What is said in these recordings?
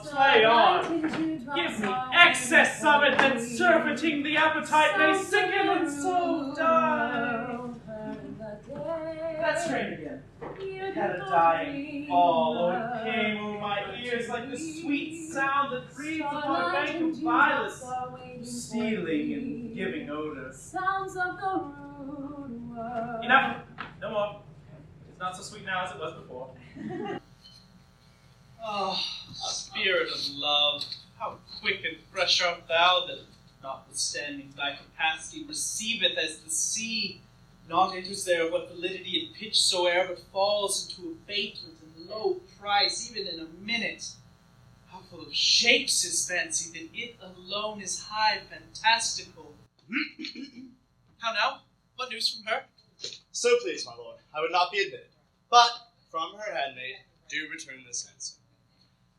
play on. Give me excess of it, that surfeiting the appetite may sicken and so die. That strain again. It had a dying fall, oh, it came over my ears like the sweet sound that breathes upon a bank of violets, stealing and giving odor. Enough! No more. It's not so sweet now as it was before. Oh, spirit of love, how quick and fresh art thou that, notwithstanding thy capacity, receiveth as the sea, not enters there what validity and pitch soe'er, but falls into abatement and low price, even in a minute. How full of shapes is fancy, that it alone is high fantastical. How now? What news from her? So please, my lord, I would not be admitted, but from her handmaid do return this answer.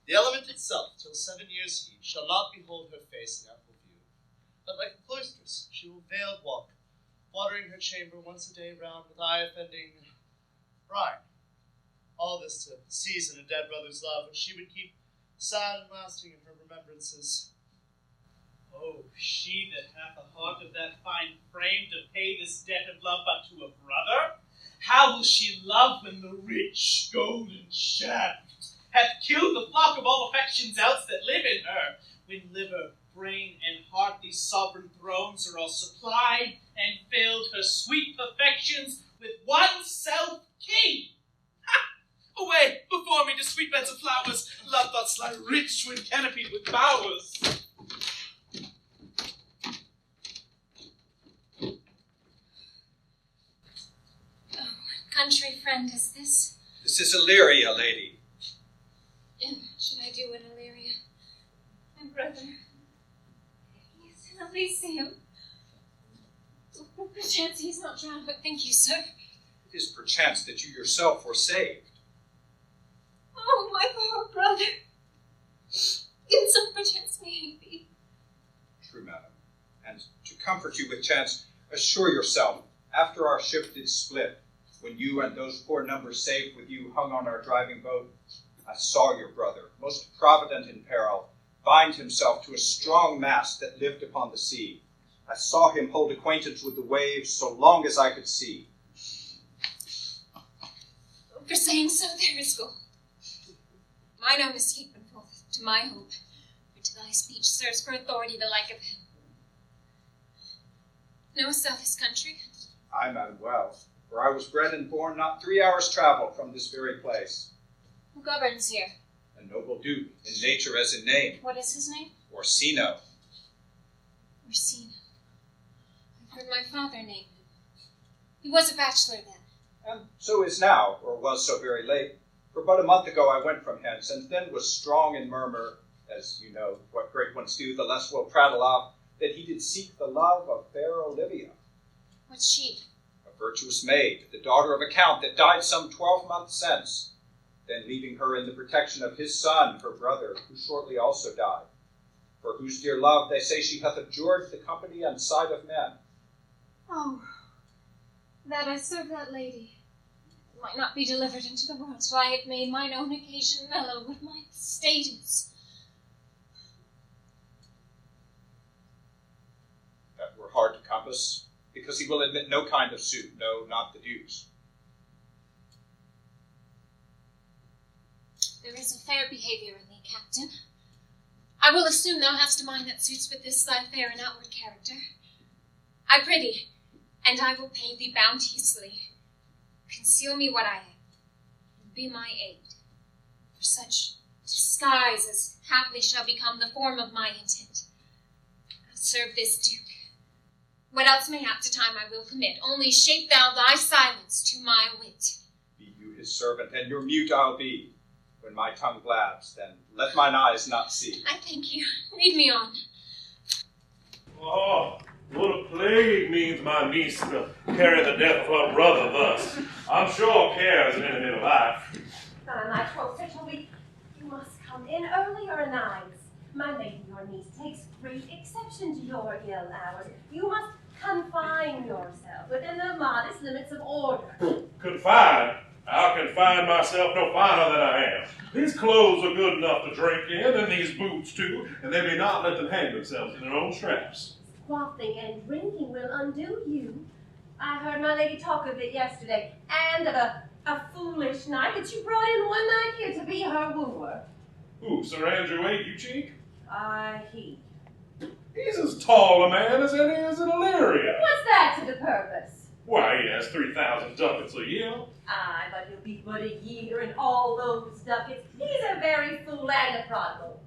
The element itself, till 7 years heat, shall not behold her face in ample view, but like a cloistress she will veiled walk, watering her chamber once a day round with eye-offending brine. All this to season a dead brother's love, which she would keep sad and lasting in her remembrances. Oh, she that hath a heart of that fine frame to pay this debt of love but to a brother? How will she love when the rich golden shaft hath killed the flock of all affections else that live in her, when liver, brain, and heart these sovereign thrones are all supplied, and filled her sweet perfections with one self-king? Ha! Away before me to sweet beds of flowers, love thoughts lie rich when canopied with bowers. Country friend is this? This is Illyria, lady. And what should I do in Illyria? My brother. He's in Elysium. Perchance he's not drowned, but thank you, sir. It is perchance that you yourself were saved. Oh, my poor brother. In some perchance may he be. True, madam. And to comfort you with chance, assure yourself, after our ship did split, when you and those poor numbers saved with you hung on our driving boat, I saw your brother, most provident in peril, bind himself to a strong mast that lived upon the sea. I saw him hold acquaintance with the waves so long as I could see. For saying so, there is gold. Mine own escape unfoldeth to my hope, for to thy speech serves for authority the like of him. Knowest thou this country? Aye, madam, well, for I was bred and born not 3 hours' travel from this very place. Who governs here? A noble duke, in nature as in name. What is his name? Orsino. Orsino. I've heard my father name him. He was a bachelor then. And so is now, or was so very late. For but a month ago I went from hence, and then was strong in murmur, as you know, what great ones do, the less will prattle of, that he did seek the love of fair Olivia. What's she? A virtuous maid, the daughter of a count that died some 12 months since, then leaving her in the protection of his son, her brother, who shortly also died, for whose dear love they say she hath abjured the company and sight of men. Oh, that I serve that lady. It might not be delivered into the world, so I had made mine own occasion mellow with my state is. That were hard to compass, because he will admit no kind of suit, no, not the Duke's. There is a fair behavior in thee, Captain. I will assume thou hast a mind that suits with this thy fair and outward character. I prithee, and I will pay thee bounteously. Conceal me what I am, and be my aid, for such disguise as haply shall become the form of my intent. I'll serve this Duke. What else mayhap to time I will commit, only shape thou thy silence to my wit. Be you his servant, and your mute I'll be. When my tongue blabs, then let mine eyes not see. I thank you. Lead me on. Oh, what a plague means my niece to carry the death of her brother thus. I'm sure care is an enemy to life. My troth, such a week, you must come in earlier nights. My lady, your niece, takes great exception to your ill hours. You must confine yourself within the modest limits of order. Confined? I can find myself no finer than I am. These clothes are good enough to drink in, and these boots too, and they may not let them hang themselves in their own straps. Quaffing and drinking will undo you. I heard my lady talk of it yesterday, and of a foolish knight that you brought in one night here to be her wooer. Who, Sir Andrew ain't you, Cheek? He. He's as tall a man as any is in Illyria. What's that to the purpose? Why, he has 3,000 ducats a year. Aye, but he'll be but a year and all those ducats. He's a very fool and a prodigal.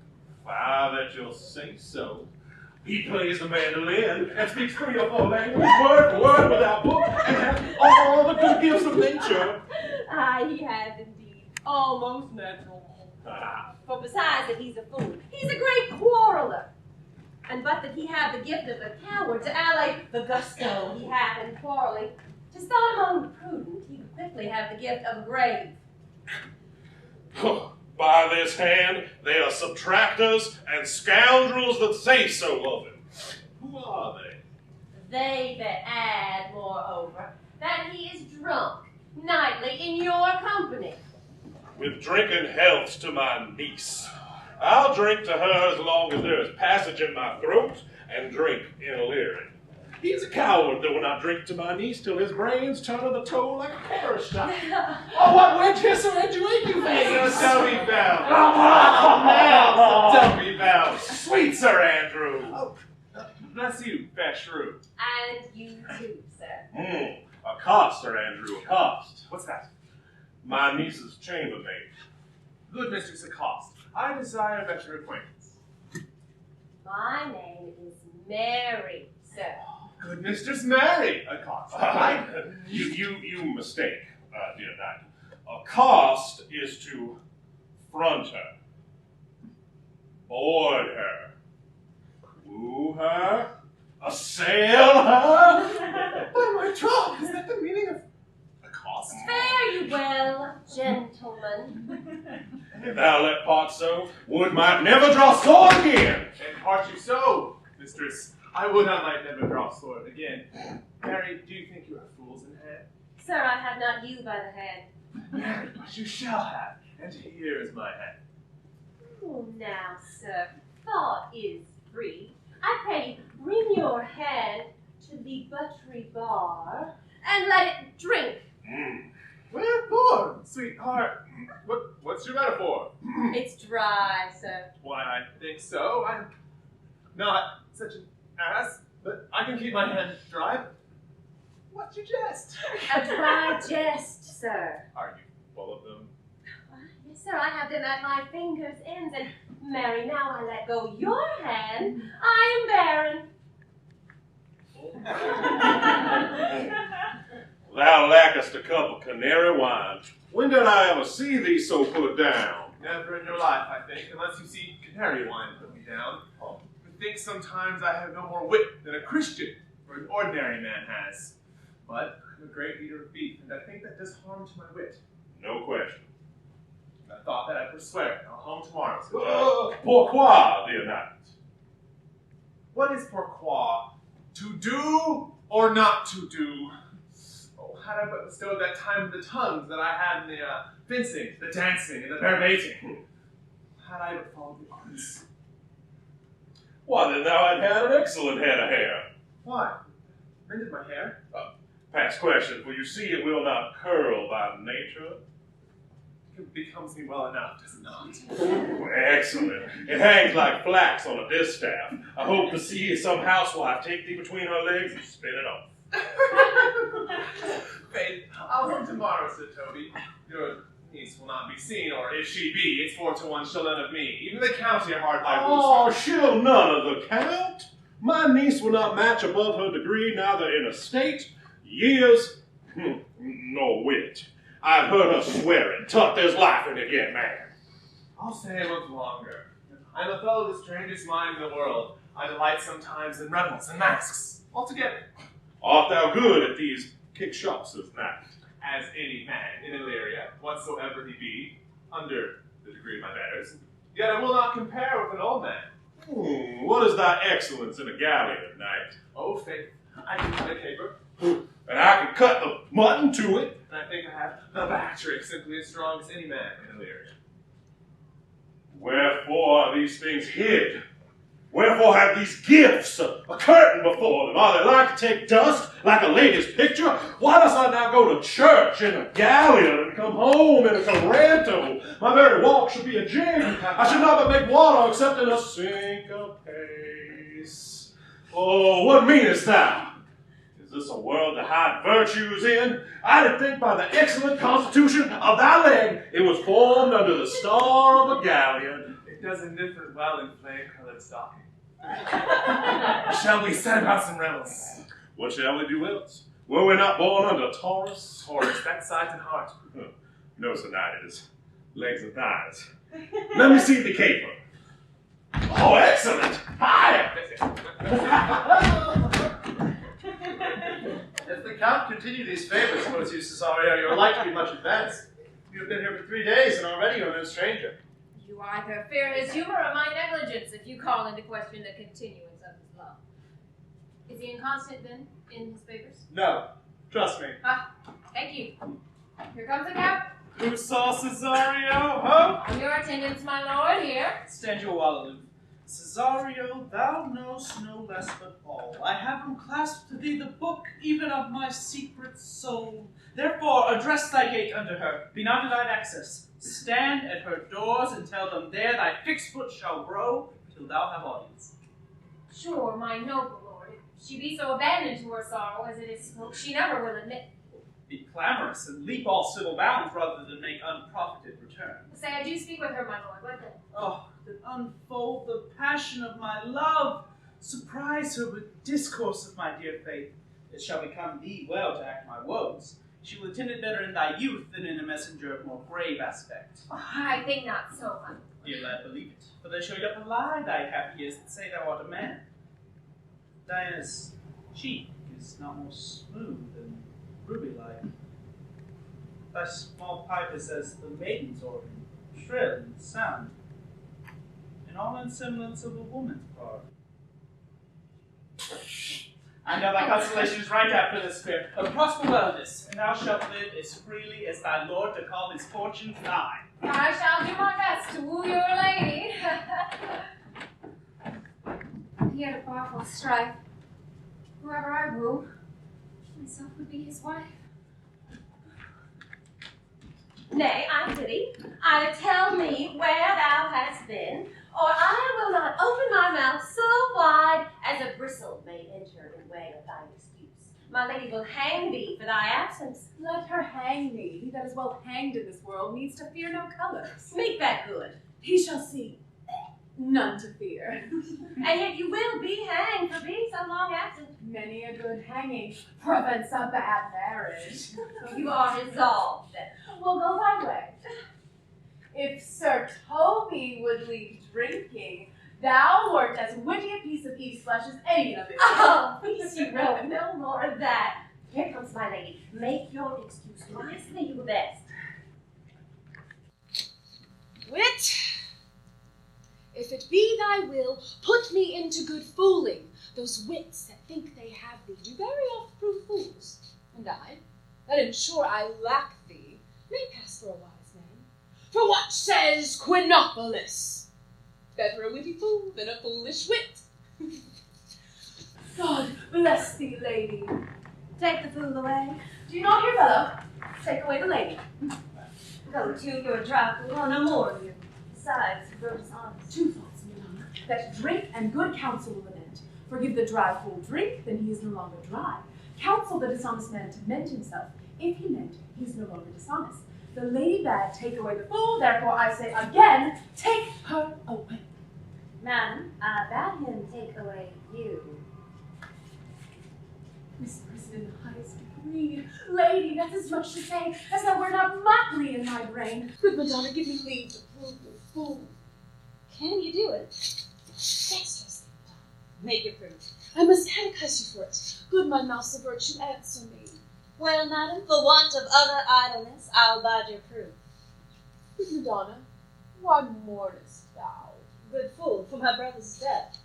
Why, that you'll say so. He plays the mandolin and speaks 3 or 4 languages, word for word without book, and has all the good gifts of nature. Aye, he has indeed. Almost natural. For besides that he's a fool, he's a great quarreler. And but that he have the gift of a coward to allay the gusto he had in quarreling, to start among the prudent, he would quickly have the gift of a grave. By this hand, they are subtractors and scoundrels that say so of him. Who are they? They that add, moreover, that he is drunk nightly in your company. With drinking healths to my niece. I'll drink to her as long as there is passage in my throat, and drink in Illyria. He's a coward that will not drink to my niece till his brains turn to the toe like a parish stock. Oh, what wench here, Sir Andrew, ain't you face? Don't be bound. Don't be bound. Sweet Sir Andrew. Oh, bless you, fair shrew. And you too, sir. Accost, Sir Andrew, accost. What's that? My niece's chambermaid. Good Mistress Accost, I desire better acquaintance. My name is Mary, sir. Good Mistress Mary Accost. You mistake, dear knight. Accost is to front her, board her, woo her, assail her. By my troth, is that the meaning of accost? Fare you well, gentlemen. If thou let part so, would might never draw sword again. And part you so, mistress. I would I might never draw sword again. Mary, do you think you have fools in hand? Sir, I have not you by the hand. Mary, but you shall have, and here is my hand. Oh, now, sir, thought is free. I pray you, bring your hand to the buttery bar, and let it drink. Wherefore, sweetheart? What's your metaphor? It's dry, sir. Why, I think so. I'm not such an ass, but I can keep my hand dry. What's your jest? A dry jest, sir. Are you full of them? Yes, sir, I have them at my fingers' ends, and Mary, now I let go your hand, I am barren. Thou lackest a cup of canary wine. When did I ever see thee so put down? Never in your life, I think, unless you see canary wine put me down. I think sometimes I have no more wit than a Christian or an ordinary man has. But I'm a great eater of beef, and I think that does harm to my wit. No question. I thought that I forswear it. I'll home tomorrow, Sir John. Pourquoi, dear knight? What is pourquoi? To do or not to do? Oh, had I but bestowed that time of the tongues that I had in the fencing, the dancing, and the bear-baiting. Had I but followed the arts. Why, then thou had had an excellent head of hair. Why? Mended my hair? Past question, for you see it will not curl by nature. It becomes me well enough, does it not? Excellent. It hangs like flax on a distaff. I hope to see some housewife take thee between her legs and spin it off. Faith, I'll come tomorrow, said Toby. Your niece will not be seen, or if she be, it's 4 to 1 she'll none of me. Even the count here hard by Oh, she'll none of the count. My niece will not match above her degree, neither in estate, years, nor wit. I've heard her swearing. Tut, there's life in it yet, man. I'll stay a month longer. I'm a fellow of the strangest mind in the world. I delight sometimes in revels and masks, altogether. Art thou good at these kick-shots this night? As any man in Illyria, whatsoever he be, under the degree of my betters, yet I will not compare with an old man. What is thy excellence in a galleon, knight? Oh, faith, I can cut a caper, And I can cut the mutton to it. and I think I have A bad trick, simply as strong as any man in Illyria. Wherefore are these things hid? Wherefore have these gifts a curtain before them? Are they like to take dust, like a lady's picture? Why must I now go to church in a galleon and come home in a Coranto? My very walk should be a jig. I should not but make water except in a syncopace. Oh, what meanest thou? Is this a world to hide virtues in? I did think by the excellent constitution of thy leg it was formed under the star of a galleon. It does indifferent well in flame-colored stocking. Shall we set about some revels? What shall we do else? Were we not born under Taurus? Taurus, that sides and heart. No, Sir Knight, it is legs and thighs. Let me see the caper. Oh, excellent! Hi! If the Count continue these favors towards you, Cesario, you are like to be much advanced. You have been here for 3 days, and already you are no stranger. You either fear his humor or my negligence if you call into question the continuance of his love. Is he inconstant, then, in his favors? No, trust me. Ah, thank you. Here comes the Count. Who saw Cesario? Ho! On your attendance, my lord, here. Stand your while aloof. Cesario, thou knowest no less but all. I have unclasped to thee the book even of my secret soul. Therefore, address thy gate unto her. Be not denied access. Stand at her doors and tell them there thy fixed foot shall grow till thou have audience. Sure, my noble lord, if she be so abandoned to her sorrow as it is spoke, she never will admit. Be clamorous and leap all civil bounds rather than make unprofited return. Say, I do speak with her, my lord. What then? Oh, that unfold the passion of my love. Surprise her with discourse of my dear faith. It shall become thee well to act my woes. She will attend it better in thy youth than in a messenger of more grave aspect. Oh, I think not so, my lord. Dear lad, believe it. For they show yet a lie thy happy years that say thou art a man. Diana's cheek is not more smooth and ruby-like. Thy small pipe is as the maiden's organ, shrill and sound, in all in semblance of a woman's part. I know thy consolation is right after this fear. But prosper well in this, and thou shalt live as freely as thy lord to call his fortunes thine. I shall do my best to woo your lady. He had a powerful strife. Whoever I woo, myself would be his wife. Nay, I pity. Either tell me where thou hast been, or I will not open my mouth so wide as a bristle may enter in way of thine excuse. My lady will hang thee for thy absence. Let her hang me. He that is well hanged in this world needs to fear no colors. Make that good. He shall see none to fear. And yet you will be hanged for being so long absent. Many a good hanging prevents a bad marriage. You are resolved, then. Well, go thy way. If Sir Toby would leave drinking, thou wert as witty a piece of east flesh as any of it. Oh, please, you know no more of that. Here comes my lady. Make your excuse wisely, you best. Wit, if it be thy will, put me into good fooling. Those wits that think they have thee do very oft prove fools. And I, that am sure I lack thee, may pass for a wise man. For what says Quinopolis? Better a witty fool than a foolish wit. God bless thee, lady. Take the fool away. Do you not hear, fellow? Take away the lady. Go to your dry fool, or no more of you. Besides, grow dishonest. 2 thoughts, Madonna, that drink and good counsel will amend. Forgive the dry fool drink, then he is no longer dry. Counsel the dishonest man to mend himself. If he mend, he is no longer dishonest. The lady bad take away the fool, therefore I say again, take her away. Madam, I bade him take away you. Whispers in the highest degree. Lady, that's as much to say as there were not motley in my brain. Good Madonna, give me leave to prove the fool. Can you do it? Yes, make it prove. I must catechize you for it. Good my mouse of virtue, answer me. Well, madam, for want of other idleness, I'll bide your proof. Good Madonna, why mournest thou? Good fool, for my brother's death.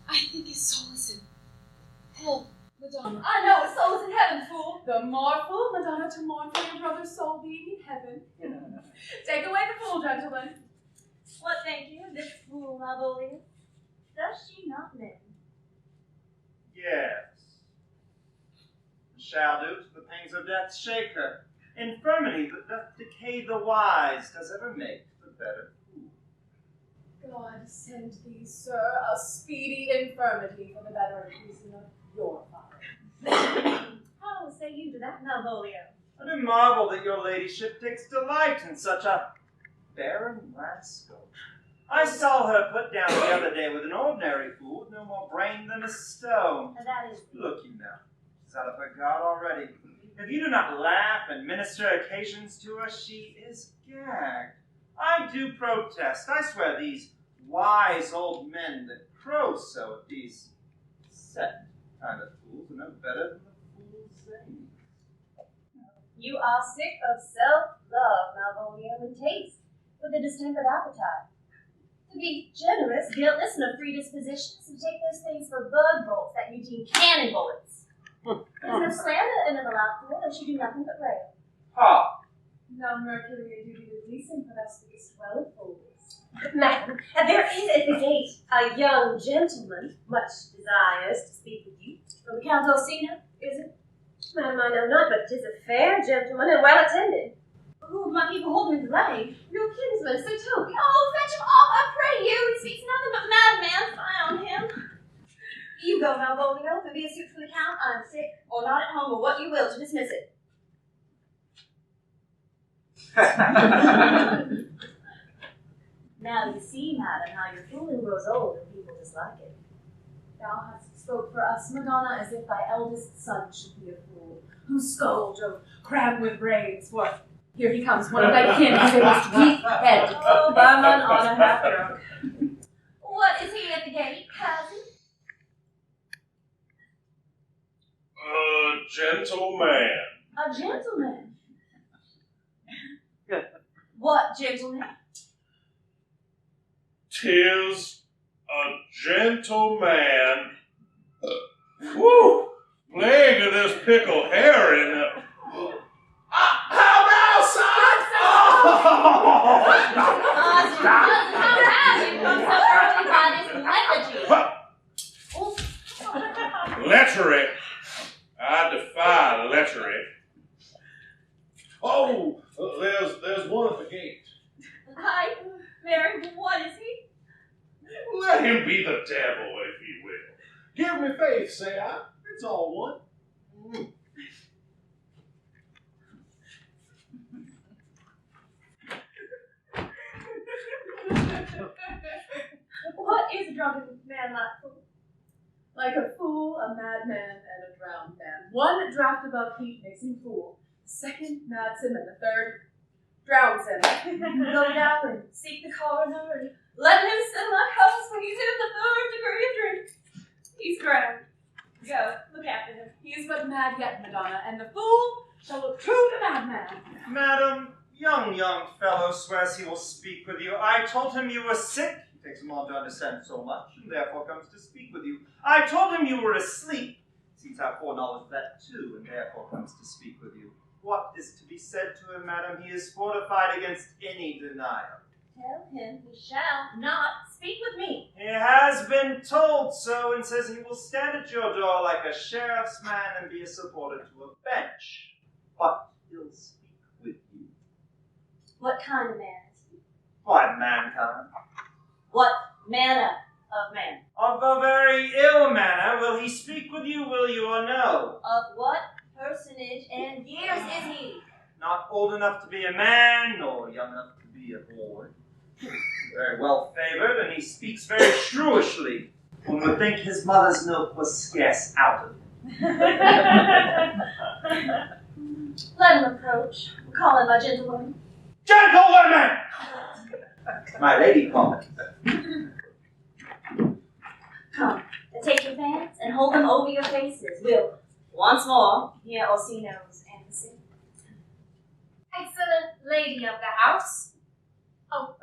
I think his soul is in hell. Madonna. I know his soul's in heaven, fool. The mournful, Madonna, to mourn for your brother's soul being in heaven. Take away the fool, gentlemen. What think you of this fool, Malvolio? Does she not mend? Yes. Shall do to the pangs of death shake her. Infirmity that doth decay the wise does ever make the better fool. God send thee, sir, a speedy infirmity for the better increasing of your father. How say you to that, Malvolio? I do marvel that your ladyship takes delight in such a barren rascal. I saw her put down the other day with an ordinary fool with no more brain than a stone. And that is Look you now, she's out of her guard already. If you do not laugh and minister occasions to her, she is gagged. I do protest. I swear these wise old men that crow so at these set kind of fools are no better than the fools they. you are sick of self-love, Malvolio, and taste, with a distempered appetite. To be generous, guiltless, and of free dispositions, to take those things for bug bolts that you deem cannon bullets. There's no slander in an allowed fool, that you do nothing but rail. Ha! Now, Mercury, I do be releasing for thou speakest well of fools. Madam, there is at the gate a young gentleman, much desires to speak with you. From the Count Orsino, is it? Madam, I know not, but 'tis a fair gentleman and well attended. Who my people hold him in delay? Your kinsman, Sir Toby. Oh, fetch him off, I pray you. He speaks nothing but madman. Fie on him. You go, Malvolio, if it be a suit from the Count, I'm sick, or not at home, or what you will, to dismiss it. Now you see, madam, how your fooling grows old and people dislike it. Thou hast spoke for us, Madonna, as if thy eldest son should be a fool, whose skull drove crammed with brains. For here he comes, one of thy kin, whose most weak head. Oh, by mine honor, half drunk. What is he at the gate, cousin? A gentleman. A gentleman. What gentleman? 'Tis a gentleman. Whew! Plague of this pickled herring. How now, son? How have you come so early by this lethargy? Lechery. I defy lechery. Oh, there's one at the gate. Hi, Mary, what is he? Let him be the devil, if he will. Give me faith, say I. It's all one. What is a drunken man like fool? Like a fool, a madman, and a drowned man. One draught above heat makes him fool. The second mads him, and the third drowns him. Go down and seek the coroner and let him send my house when he's in the 3rd degree of drink. He's drowned. Go, look after him. He is but mad yet, Madonna, and the fool shall look true to madman. Madam, young fellow swears he will speak with you. I told him you were sick. It takes him long to understand so much, and therefore comes to speak with you. I told him you were asleep. Seems to have foreknowledge of that too, and therefore comes to speak with you. What is to be said to him, madam? He is fortified against any denial. Tell him he shall not speak with me. He has been told so, and says he will stand at your door like a sheriff's man and be supported to a bench. But he'll speak with you. What kind of man is he? Why, mankind. What manner of man? Of a very ill manner. Will he speak with you, will you, or no? Of what personage and years is he? Not old enough to be a man, nor young enough to be a boy. Very well favored, and he speaks very shrewishly. One would think his mother's milk was scarce out of him. Let him approach. Call him my gentlewoman. Gentlewomen! My lady calls. Come, take your fans and hold them over your faces. We'll once more hear Orsino's embassy. Excellent lady of the house. Oh,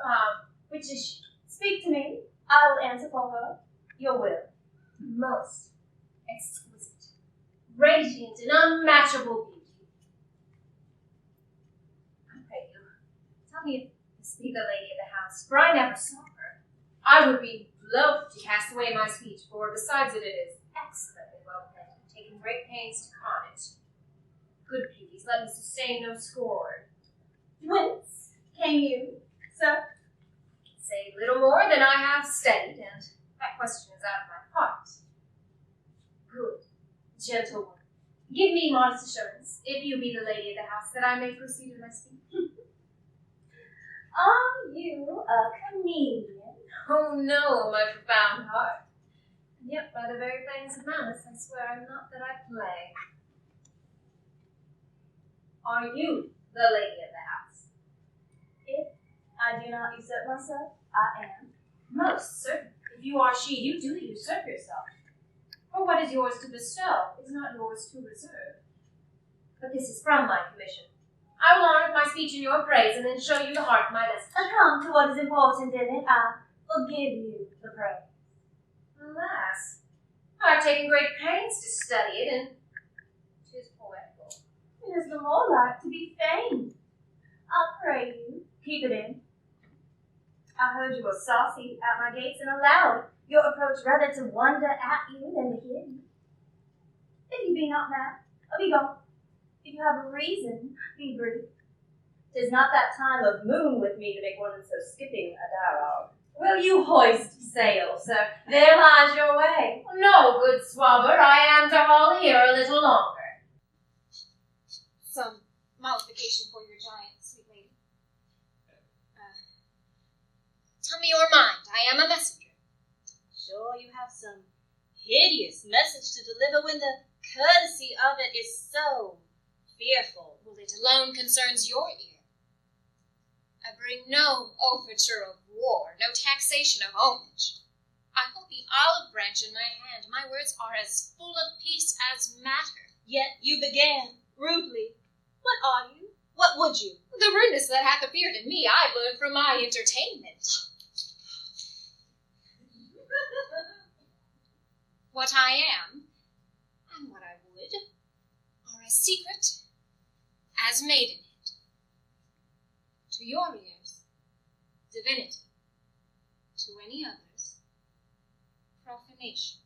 which is she? Speak to me. I will answer for her. Your will. Most exquisite. radiant and unmatchable beauty. I pray you, tell me if this be the lady of the house, for I never saw her. I would be loath to cast away my speech, for besides it is excellently well penned, and taken great pains to con it. Good beauties, let me sustain no scorn. Whence came you, sir? Say little more than I have studied, and that question is out of my heart. Good, gentle one, give me modest assurance, if you be the lady of the house, that I may proceed with my speech. Are you a comedian? Oh no, my profound heart. And yet, by the very fangs of malice, I swear I'm not that I play. Are you the lady of the house? If I do not usurp myself, I am. Most certain. If you are she, you do usurp yourself. For what is yours to bestow is not yours to reserve. But this is from my commission. I will honor my speech in your praise, and then show you the heart of my message. Come to what is important in it. I forgive you the praise. Alas, I have taken great pains to study it, and 'tis poetical. It is the more like to be feigned. I pray you, keep it in. I heard you were saucy at my gates, and allowed your approach rather to wonder at you than to hear you. If you be not mad, be gone. If you have a reason, be brief. 'Tis not that time of moon with me to make one so skipping a dialogue. Will you hoist sail, sir? There lies your way. No, good swabber, I am to haul here a little longer. Some mollification for your giant, sweet lady. Tell me your mind. I am a messenger. Sure you have some hideous message to deliver when the courtesy of it is so fearful. Well, it alone concerns your ear. I bring no overture of war, no taxation of homage. I hold the olive branch in my hand. My words are as full of peace as matter. Yet you began rudely. What are you? What would you? The rudeness that hath appeared in me I've learned from my entertainment. What I am, and what I would, are as secret as maidenhead. To your ears, divinity. To any others, profanation.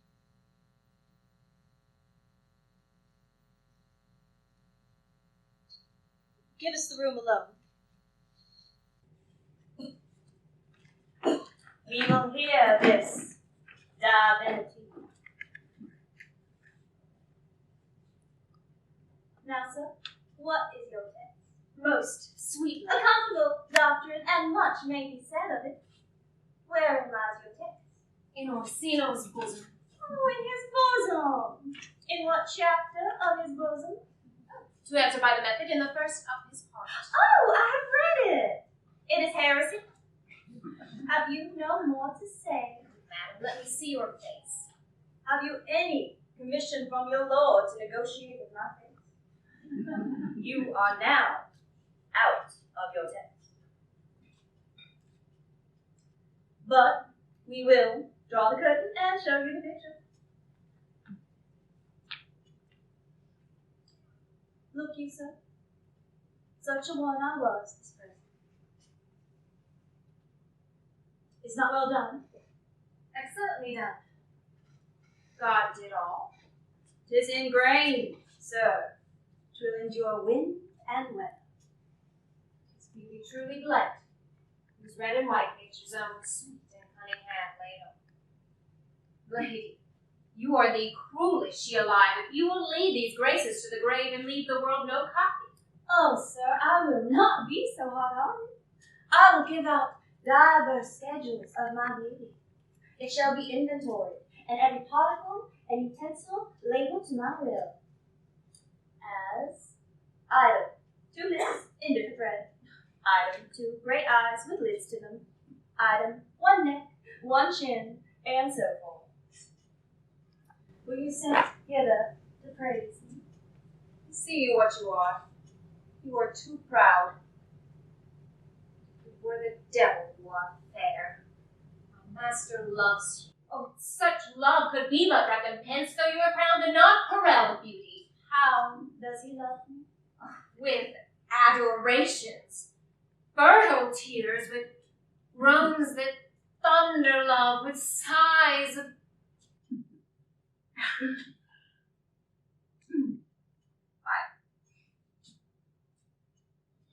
Give us the room alone. We will hear this divinity. Now, sir, what is your text? Most sweetly. A comfortable doctrine, and much may be said of it. Wherein lies your text? In Orsino's bosom. Oh, in his bosom. In what chapter of his bosom? To answer by the method, in the first of his heart. Oh, I have read it. It is heresy. Have you no more to say? Madam, let me see your face. Have you any commission from your lord to negotiate with my face? You are now out of your text. But we will draw the curtain and show you the picture. Look you, sir. Such a one I was this present. It's not well done. Excellently done. God did all. 'Tis ingrained, sir. 'Twill endure wind and weather. His beauty truly blent, whose red and white nature's own sweet and cunning hand laid on. Lady, you are the cruelest she alive, if you will lead these graces to the grave and leave the world no copy. Oh, sir, I will not be so hard-hearted. I will give out diverse schedules of my beauty. It shall be inventoried, and every particle and utensil labeled to my will. As item, 2 lips in different thread. Item, 2 great eyes with lids to them. Item, 1 neck, 1 chin, and so forth. Will you sent hither to praise me? See you what you are. You are too proud. You were the devil, you are fair. My master loves you. Oh, such love could be but recompense, though you are crowned and not Corel with beauty. How does he love me? With adorations, fertile tears, with groans that thunder love, with sighs of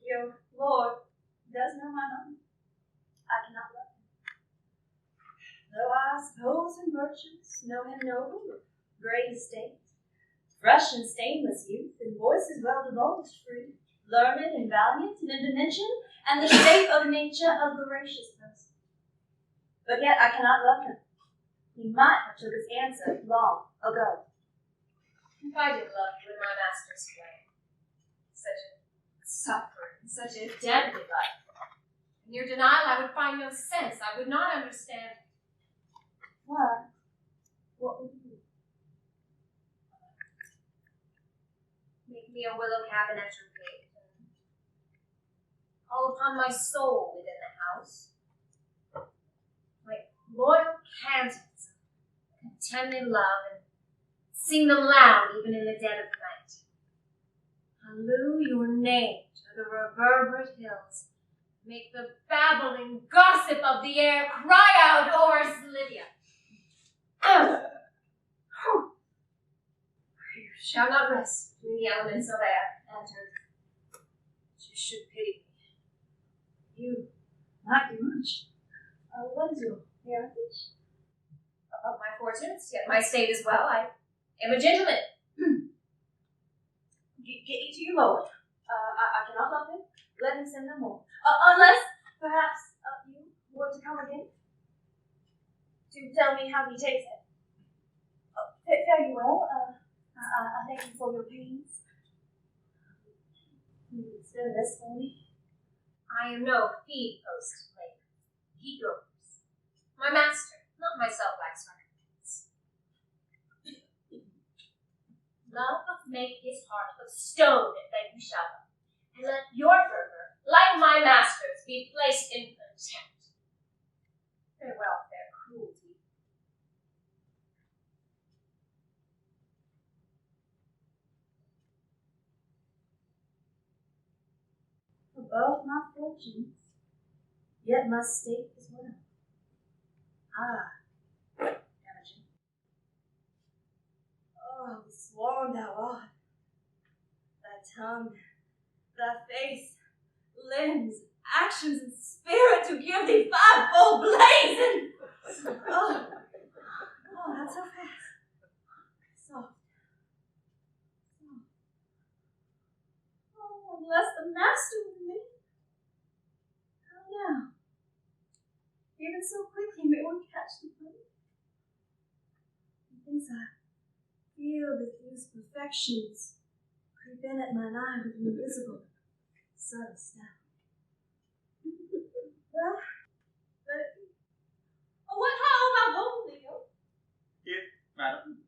Your Lord does know my mind. I cannot love him. Though I suppose in virtues know him noble, of great estate, fresh and stainless youth, and voices well divulged, free, learned and valiant, and in dimension, and the shape of nature a gracious person. But yet I cannot love him. He might have took his answer long ago. if I did love you in my master's way. Such a suffering, such a deadly life. In your denial I would find no sense. I would not understand. Why? What would you do? Make me a willow cabin at your gate, and call upon my soul within the house. My loyal cantons of contemned love, and sing them loud even in the dead of night. Halloo your name to the reverberate hills. Make the babbling gossip of the air cry out o'er Lydia. You shall not rest between the elements of air and earth. You should pity me. You might do much. What is your heritage? Of my fortunes, yet my state as well. I am a gentleman. Get you to your Lord. I cannot love him. Let him send no more. Unless, perhaps, you want to come again to tell me how he takes it. Fare you well. I thank you for your pains. You can spend this for me. I am no feed post slave. Keep yours. My master, not myself, lacks recompense. Love make his heart of stone that you shall love, and let your fervor, like my master's, be placed in contempt. Farewell, fair cruelty. Above my fortunes, yet my state is well. Imogen. Oh, the swan thou art. Thy tongue, thy face, limbs, actions, and spirit to give thee fivefold blaze and oh, not so fast. Soft. Oh, unless the master were me. How now? Even so quickly may one catch the flame. Methinks I feel that these perfections creep in at mine eye with an invisible, subtle step. Well, let it be. Oh, what how am I home, Leo? Here, madam.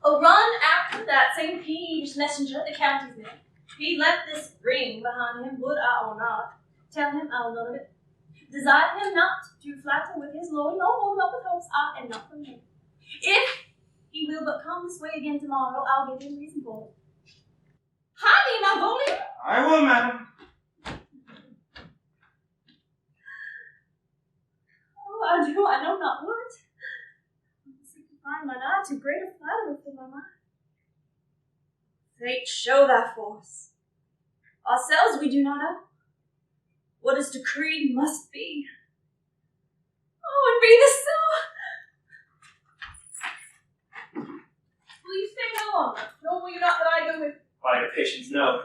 Run after that same page messenger, the county's man. He left this ring behind him, would I or not. Tell him I will none of it. Desire him not to flatter with his lord, nor hold him up with hopes I am not from him. If he will but come this way again tomorrow, I'll give him reason for it. Hide my bully! I will, madam. Oh, I do, I know not what. I seek to find mine eye too great a flatterer for my mind. Fate, show thy force. Ourselves we do not know. What is decreed must be. Oh, and be this so. Will you stay no longer? Nor will you not that I go with? By your patience, no.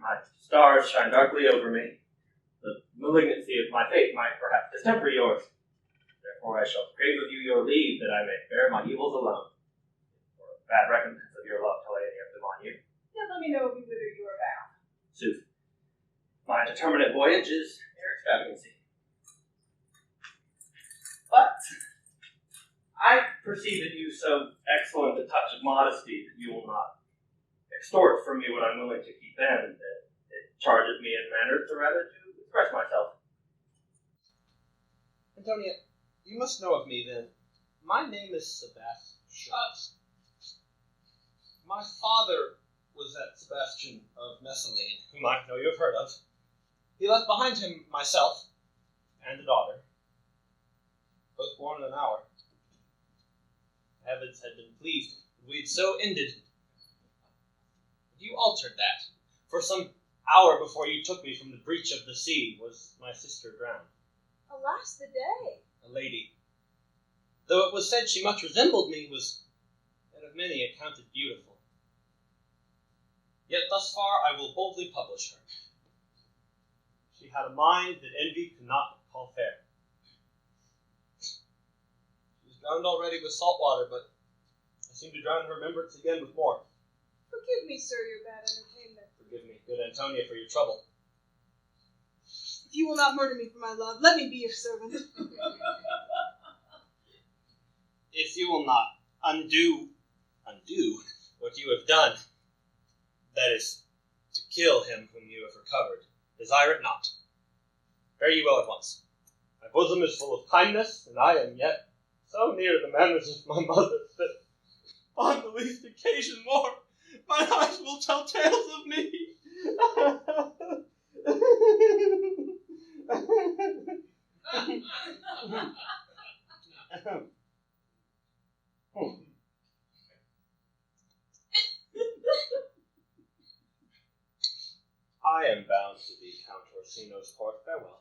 My stars shine darkly over me. The malignancy of my fate might perhaps distemper yours. Therefore I shall crave of you your leave that I may bear my evils alone. For bad recompense of your love to lay any of them on you. Yet let me know whither you are bound. Sooth. My determinate voyage is your extravagancy. But I perceive in you so excellent a touch of modesty that you will not extort from me what I'm willing to keep in, that it charges me in manners to rather to express myself. Antonia, you must know of me then. My name is Sebastian. My father was that Sebastian of Messaline, whom I know you have heard of. He left behind him myself and a daughter, both born in an hour. The heavens had been pleased that we had so ended. But you altered that. For some hour before you took me from the breach of the sea was my sister drowned. Alas the day! A lady. Though it was said she much resembled me, was yet of many accounted beautiful. Yet thus far I will boldly publish her. She had a mind that envy could not call fair. She was drowned already with salt water, but I seem to drown her remembrance again with more. Forgive me, sir, your bad entertainment. Forgive me, good Antonia, for your trouble. If you will not murder me for my love, let me be your servant. If you will not undo what you have done, that is, to kill him whom you have recovered, desire it not. Fare you well at once. My bosom is full of kindness, and I am yet so near the manners of my mother that on the least occasion more, my eyes will tell tales of me. I am bound to thee, Count Orsino's court. Farewell.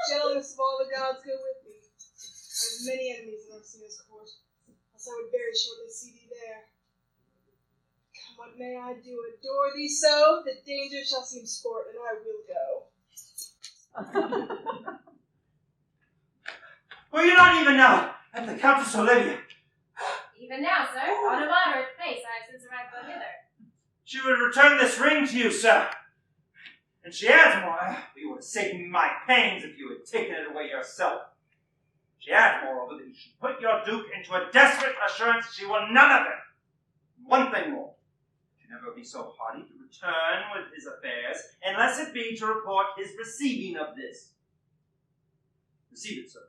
Gentleness of all the gods go with thee. I have many enemies in Orsino's court, else I would very shortly see thee there. Come what may, I do adore thee so, that danger shall seem sport, and I will go. Will you not even now at the Countess Olivia? Even now, sir, on a moderate pace, I have since arrived but hither. She would return this ring to you, sir. And she adds more, you would have saved me my pains if you had taken it away yourself. She adds, moreover, that you should put your Duke into a desperate assurance she will none of it. One thing more, should never be so haughty to return with his affairs, unless it be to report his receiving of this. Receive it, sir.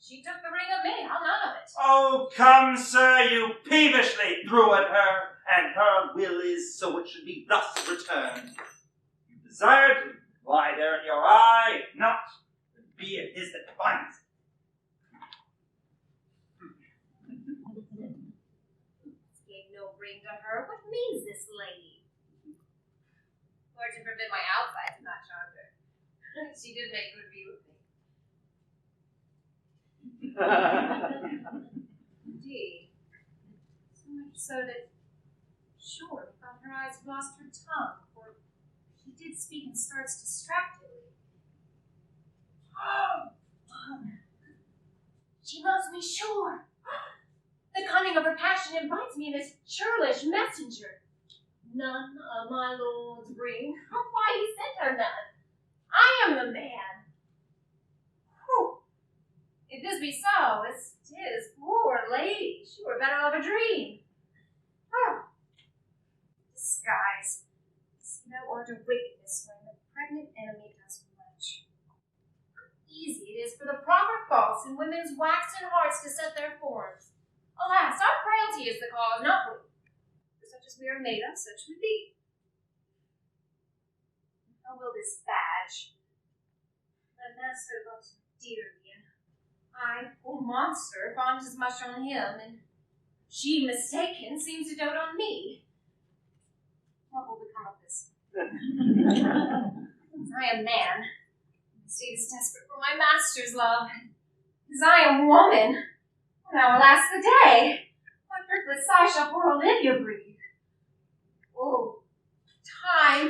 She took the ring of me, I'll none of it. Oh, come, sir, you peevishly threw at her, and her will is so it should be thus returned. You desired to lie there in your eye, if not, then be it his that finds it. Gave no ring to her. What means this lady? Fortune forbid my outside did not charm her. She did make good view of me. Indeed. So much so that, sure, I thought her eyes had lost her tongue, for she did speak in starts distractedly. She loves me, sure. The cunning of her passion invites me in as churlish messenger. None of my lord's ring. Why, he sent her none. I am the man. Whew. If this be so, as 'tis, poor lady, she were better of a dream. Oh. Disguise. See no order of wickedness when the pregnant enemy does much. How easy it is for the proper false in women's waxen hearts to set their forms. Alas, our frailty is the cause, not we. For such as we are made of, such we be. How will this badge? The master loves me dearly, and I, poor monster, fond as much on him, and she, mistaken, seems to dote on me. What will become of this? I am man. My state is desperate for my master's love. As I am woman. Now, alas the day! What fruitless sigh shall poor Olivia breathe? Oh, time!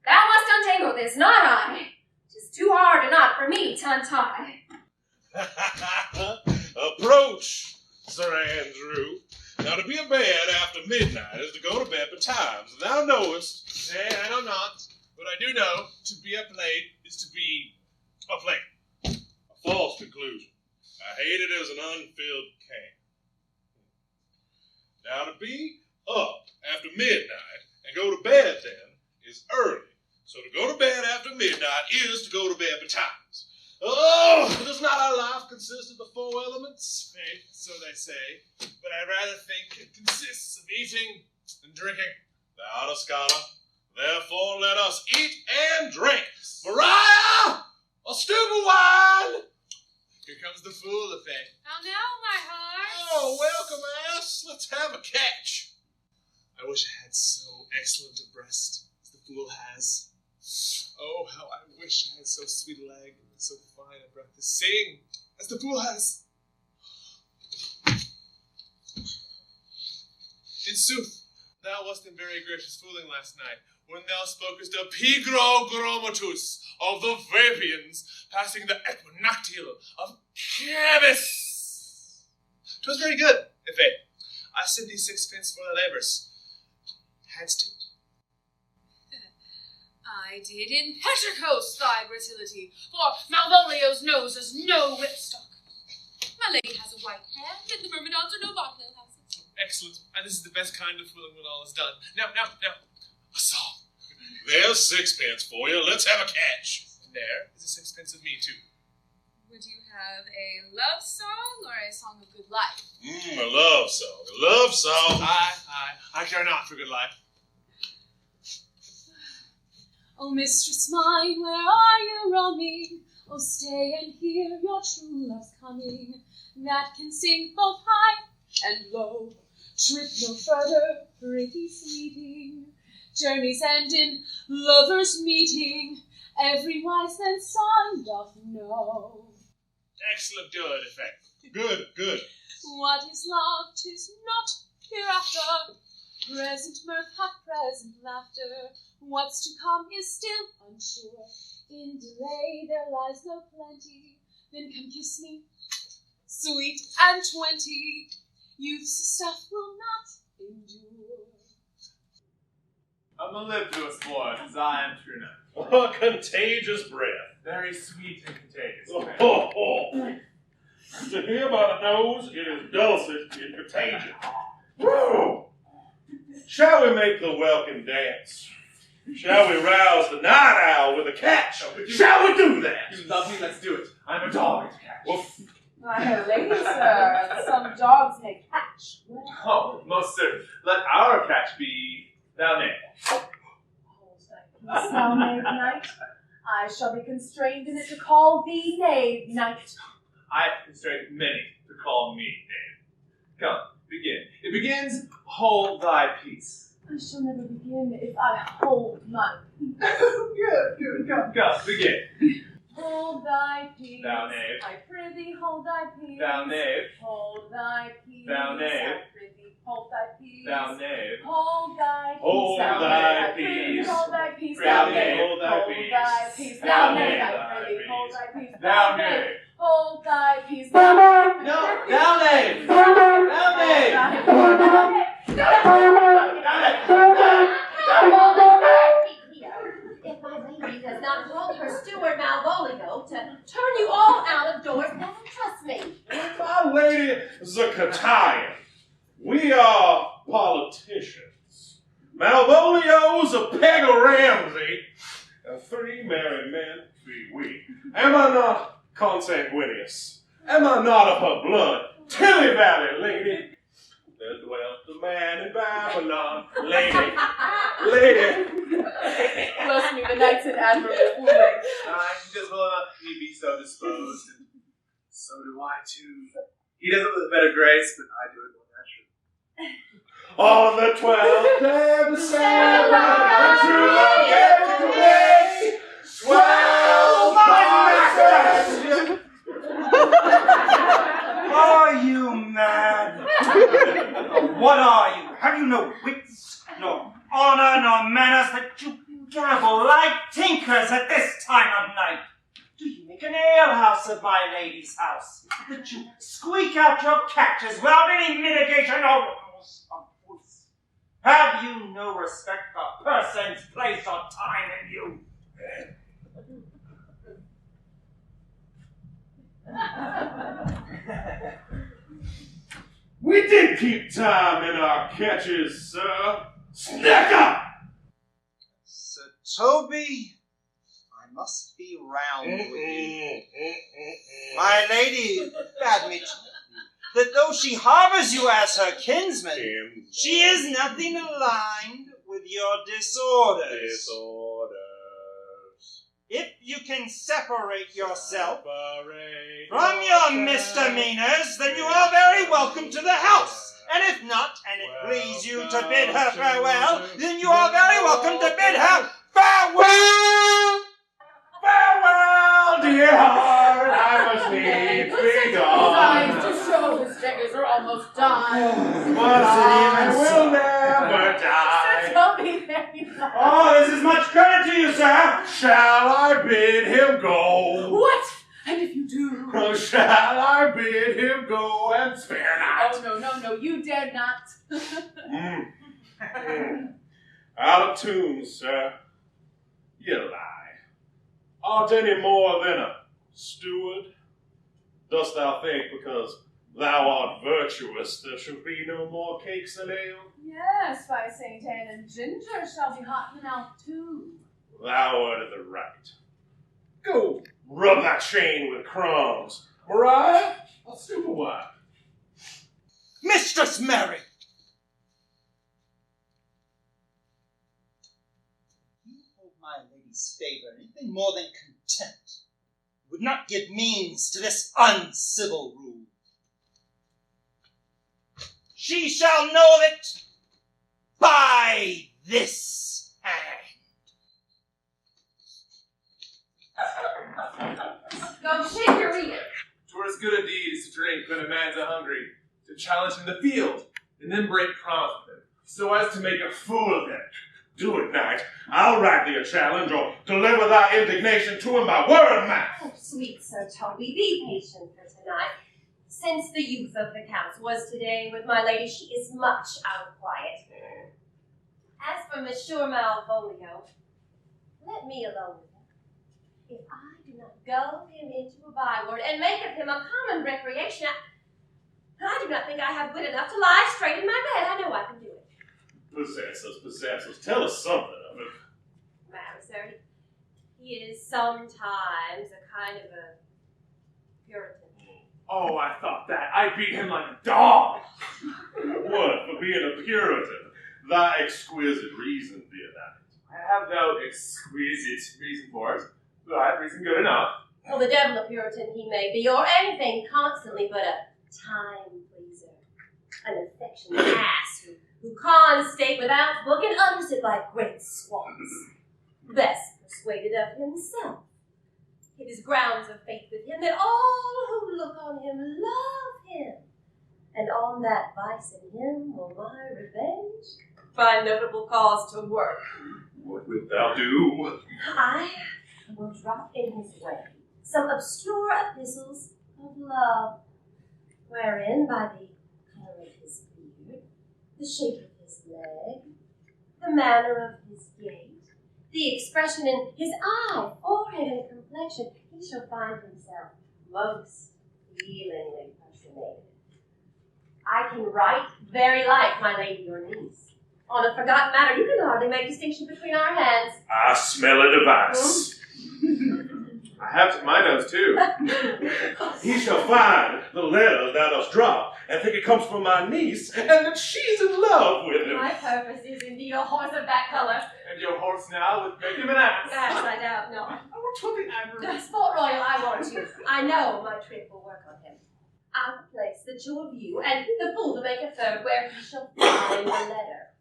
Thou must untangle this, not I. 'Tis too hard a knot for me to untie. Approach, Sir Andrew. Now, to be a man after midnight is to go to bed betimes. Thou knowest. Nay, I know not. But I do know to be a plague is to be a plague. A false conclusion. I hate it as an unfilled can. Now, to be up after midnight and go to bed then is early. So to go to bed after midnight is to go to bed betimes. Oh, does not our life consist of the 4 elements? Faith, so they say, but I rather think it consists of eating and drinking. Thou art a scholar, therefore let us eat and drink. Mariah, a stoup of wine. Here comes the fool of faith. How now, my heart? Oh, welcome, ass. Let's have a catch. I wish I had so excellent a breast as the fool has. Oh, how I wish I had so sweet a leg and so fine a breath to sing as the fool has. In sooth, thou wast in very gracious fooling last night, when thou spokest of Pigrogromatus of the Vapians, passing the equinoctial of Cabus. 'Twas very good, Ife. I sent thee 6 pence for thy labours. Hadst it? I did in Petricos thy gratillity, for Malvolio's nose is no whipstock. My lady has a white hair, and the Myrmidons are no Barclay houses. Excellent. And this is the best kind of fooling when all is done. Now, a song. There's 6 pence for you. Let's have a catch. And there is a 6 pence of me, too. Would you have a love song or a song of good life? A love song. A love song. I care not for good life. O mistress mine, where are you roaming? O stay and hear your true love's coming, that can sing both high and low. Trip no further, pretty sweeting. Journeys end in lovers' meeting, every wise man's son doth know. Excellent, good effect. Good. What is love? 'Tis not hereafter. Present mirth hath present laughter. What's to come is still unsure. In delay there lies no plenty. Then come kiss me, sweet and 20. Youth's stuff will not endure. A mellifluous voice, as I am true now. A contagious breath. Very sweet and contagious. To hear by the nose, it is dulcet in contagion. Whoa! Shall we make the welkin dance? Shall we rouse the night owl with a catch? Shall we do that? You love me, let's do it. I'm a dog to catch. My lady, sir, some dogs may catch. Oh, most certainly. Let our catch be thou knave. Thou knave knight, I shall be constrained in it to call thee knave knight. I have constrained many to call me knave. Come, begin. It begins, hold thy peace. I shall never begin if I hold my peace. Good. Come, begin. Hold thy peace. Thou knave. I prithee, hold thy peace. Thou knave. Hold thy peace. Thou knave. I prithee, hold thy peace. Thou knave. Hold thy peace. Hold thy peace. Hold thy peace. Thou Thou knave. knave. Hold thy peace. Thou Thou knave. knave. I prithee, hold thy peace. Thou knave. Hold thy peace. No, thou knave. Thou knave. If my lady does not hold her steward Malvolio to turn you all out of doors, then trust me. My lady Zacataya, we are politicians. Malvolio's a peg of Ramsey, and 3 married men be we. Am I not consanguineous? Am I not of her blood? Tilly Valley, lady. There dwelt a man in Babylon, lady. Bless me, the knight's an admirable fooling. Just will not he be so disposed, and so do I too. He does it with a better grace, but I do it more naturally. On the 12th day of December, a true love gave to me 12 months. Are you mad? What are you? Have you no wits, nor honor, nor manners, that you gabble like tinkers at this time of night? Do you make an alehouse of my lady's house, that you squeak out your catches without any mitigation or remorse of voice? Have you no respect for persons, place, or time in you? We did keep time in our catches, sir. Snack up! Sir Toby, I must be round with you. My lady bade me that though she harbors you as her kinsman, she is nothing aligned with your disorders. If you can separate yourself from your misdemeanors, then you are very welcome to the house. And if not, and it please you to bid her farewell, then you are very welcome to bid her farewell! Farewell, dear heart, I must needs be gone. To show his days are almost done. I will never die. Don't be very long. Oh, this is much credit to you, sir. Shall I bid him go? What? And if you do? Oh, shall I bid him go and spare not? Oh, no, you dare not. Out of tune, sir. You lie. Art any more than a steward? Dost thou think because thou art virtuous there shall be no more cakes and ale? Yes, by St. Anne and ginger shall be hot in the mouth too. Thou art in the right. Go rub that chain with crumbs. Mariah, I'll stoop a while. Mistress Mary! You hold my lady's favor anything more than contempt. Would not give means to this uncivil rule. She shall know it by this hand. Go shake your ear. 'Twere as good a deed as to drink when a man's a-hungry, to challenge him in the field, and then break promise with him, so as to make a fool of him. Do it, knight. I'll write thee a challenge, or deliver thy indignation to him by word of mouth. Oh, sweet Sir Toby, be patient for tonight. Since the youth of the council was today with my lady, she is much out of quiet. As for Monsieur Malvolio, let me alone with him. If I do not gull him into a byword and make of him a common recreation, I do not think I have wit enough to lie straight in my bed. I know I can do it. Possess us. Tell us something of it. Madam, sir, he is sometimes a kind of a Puritan. Oh, I thought that. I beat him like a dog. What, for being a Puritan? Thy exquisite reason be that. I have no exquisite reason for it, but I have reason good enough. Well, the devil a Puritan he may be, or anything constantly but a time pleaser, an affectionate ass who cons state without book and utters it like great swans. Best persuaded of himself. It is grounds of faith with him that all who look on him love him, and on that vice in him will my revenge find notable cause to work. What wilt thou do? I will drop in his way some obscure epistles of love, wherein by the color of his beard, the shape of his leg, the manner of his gait, the expression in his eye, forehead, and complexion, he shall find himself most feelingly fascinated. I can write very like my lady your niece. On a forgotten matter, you can hardly make distinction between our hands. I smell a device. I have to my nose, too. He shall find the letter thou dost drop, and think it comes from my niece, and that she's in love with him. My purpose is indeed a horse of that color. And your horse now would make him an ass. Ass, I doubt not. I want to be admirable. Sport Royal, I want you. I know my trick will work on him. I will place the two of you, and the fool to make a third, where he shall find the letter.